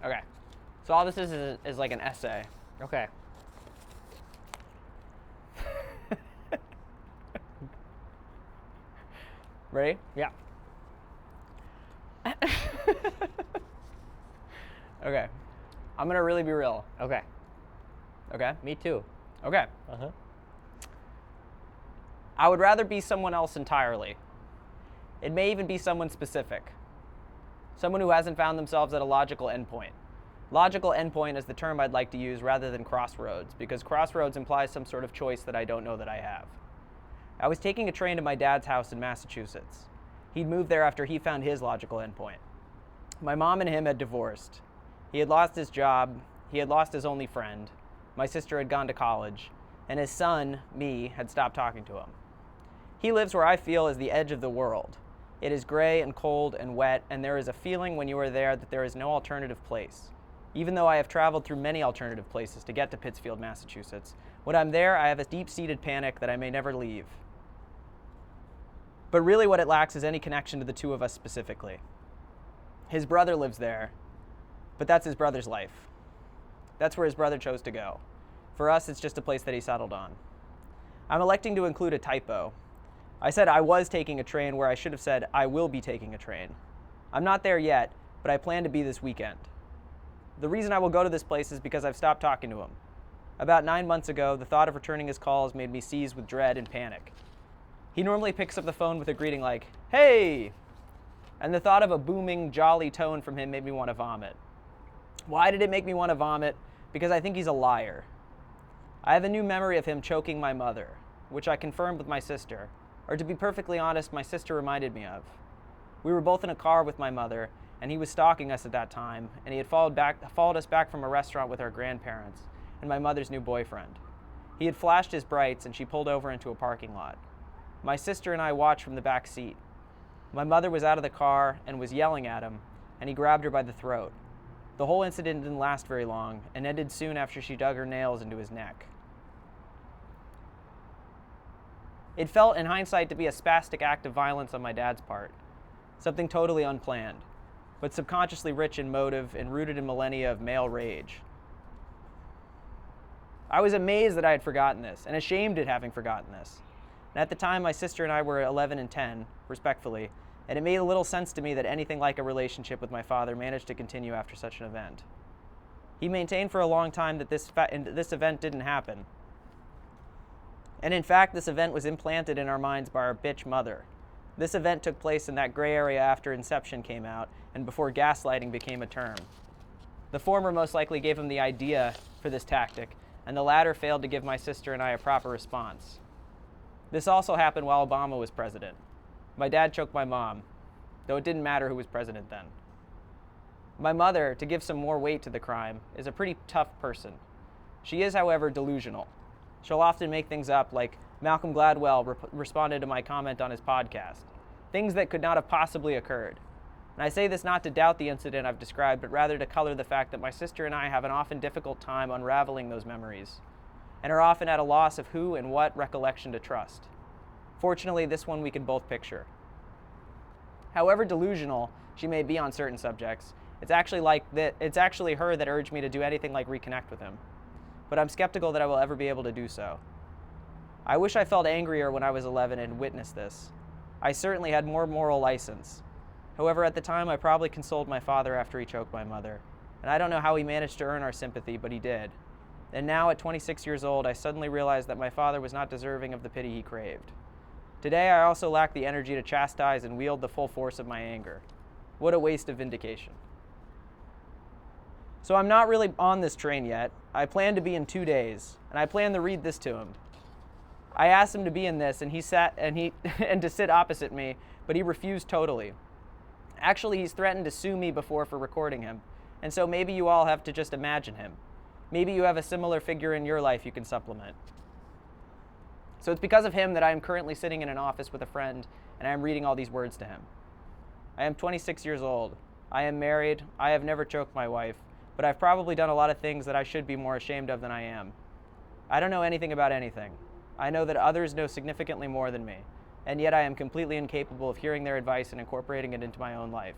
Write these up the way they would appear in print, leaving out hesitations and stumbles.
Okay. So all this is like an essay. Okay. Ready? Yeah. Okay. I'm gonna really be real. Okay. Okay? Me too. Okay. Uh-huh. I would rather be someone else entirely. It may even be someone specific. Someone who hasn't found themselves at a logical endpoint. Logical endpoint is the term I'd like to use rather than crossroads, because crossroads implies some sort of choice that I don't know that I have. I was taking a train to my dad's house in Massachusetts. He'd moved there after he found his logical endpoint. My mom and him had divorced. He had lost his job, he had lost his only friend, my sister had gone to college, and his son, me, had stopped talking to him. He lives where I feel is the edge of the world. It is gray and cold and wet, and there is a feeling when you are there that there is no alternative place. Even though I have traveled through many alternative places to get to Pittsfield, Massachusetts, when I'm there, I have a deep-seated panic that I may never leave. But really what it lacks is any connection to the two of us specifically. His brother lives there, but that's his brother's life. That's where his brother chose to go. For us, it's just a place that he settled on. I'm electing to include a typo. I said I was taking a train where I should have said I will be taking a train. I'm not there yet, but I plan to be this weekend. The reason I will go to this place is because I've stopped talking to him. About 9 months ago, the thought of returning his calls made me seize with dread and panic. He normally picks up the phone with a greeting like, "Hey!" And the thought of a booming, jolly tone from him made me want to vomit. Why did it make me want to vomit? Because I think he's a liar. I have a new memory of him choking my mother, which I confirmed with my sister, or to be perfectly honest, my sister reminded me of. We were both in a car with my mother, and he was stalking us at that time, and he had followed us back from a restaurant with our grandparents and my mother's new boyfriend. He had flashed his brights, and she pulled over into a parking lot. My sister and I watched from the back seat. My mother was out of the car and was yelling at him, and he grabbed her by the throat. The whole incident didn't last very long and ended soon after she dug her nails into his neck. It felt, in hindsight, to be a spastic act of violence on my dad's part, something totally unplanned, but subconsciously rich in motive and rooted in millennia of male rage. I was amazed that I had forgotten this, and ashamed at having forgotten this. And at the time, my sister and I were 11 and 10, respectfully, and it made a little sense to me that anything like a relationship with my father managed to continue after such an event. He maintained for a long time that this event didn't happen. And in fact, this event was implanted in our minds by our bitch mother. This event took place in that gray area after Inception came out and before gaslighting became a term. The former most likely gave him the idea for this tactic, and the latter failed to give my sister and I a proper response. This also happened while Obama was president. My dad choked my mom, though it didn't matter who was president then. My mother, to give some more weight to the crime, is a pretty tough person. She is, however, delusional. She'll often make things up, like Malcolm Gladwell responded to my comment on his podcast. Things that could not have possibly occurred. And I say this not to doubt the incident I've described, but rather to color the fact that my sister and I have an often difficult time unraveling those memories, and are often at a loss of who and what recollection to trust. Fortunately, this one we can both picture. However delusional she may be on certain subjects, it's actually her that urged me to do anything like reconnect with him. But I'm skeptical that I will ever be able to do so. I wish I felt angrier when I was 11 and witnessed this. I certainly had more moral license. However, at the time, I probably consoled my father after he choked my mother. And I don't know how he managed to earn our sympathy, but he did. And now, at 26 years old, I suddenly realized that my father was not deserving of the pity he craved. Today, I also lack the energy to chastise and wield the full force of my anger. What a waste of vindication. So I'm not really on this train yet. I plan to be in 2 days, and I plan to read this to him. I asked him to be in this, and he sat and to sit opposite me, but he refused totally. Actually, he's threatened to sue me before for recording him, and so maybe you all have to just imagine him. Maybe you have a similar figure in your life you can supplement. So it's because of him that I am currently sitting in an office with a friend, and I am reading all these words to him. I am 26 years old. I am married. I have never choked my wife, but I've probably done a lot of things that I should be more ashamed of than I am. I don't know anything about anything. I know that others know significantly more than me, and yet I am completely incapable of hearing their advice and incorporating it into my own life.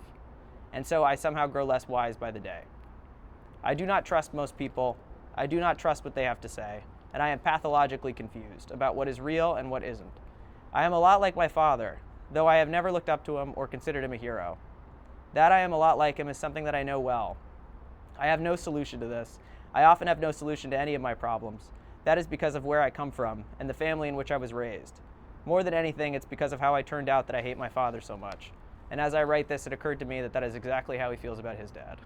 And so I somehow grow less wise by the day. I do not trust most people. I do not trust what they have to say, and I am pathologically confused about what is real and what isn't. I am a lot like my father, though I have never looked up to him or considered him a hero. That I am a lot like him is something that I know well. I have no solution to this. I often have no solution to any of my problems. That is because of where I come from and the family in which I was raised. More than anything, it's because of how I turned out that I hate my father so much. And as I write this, it occurred to me that that is exactly how he feels about his dad.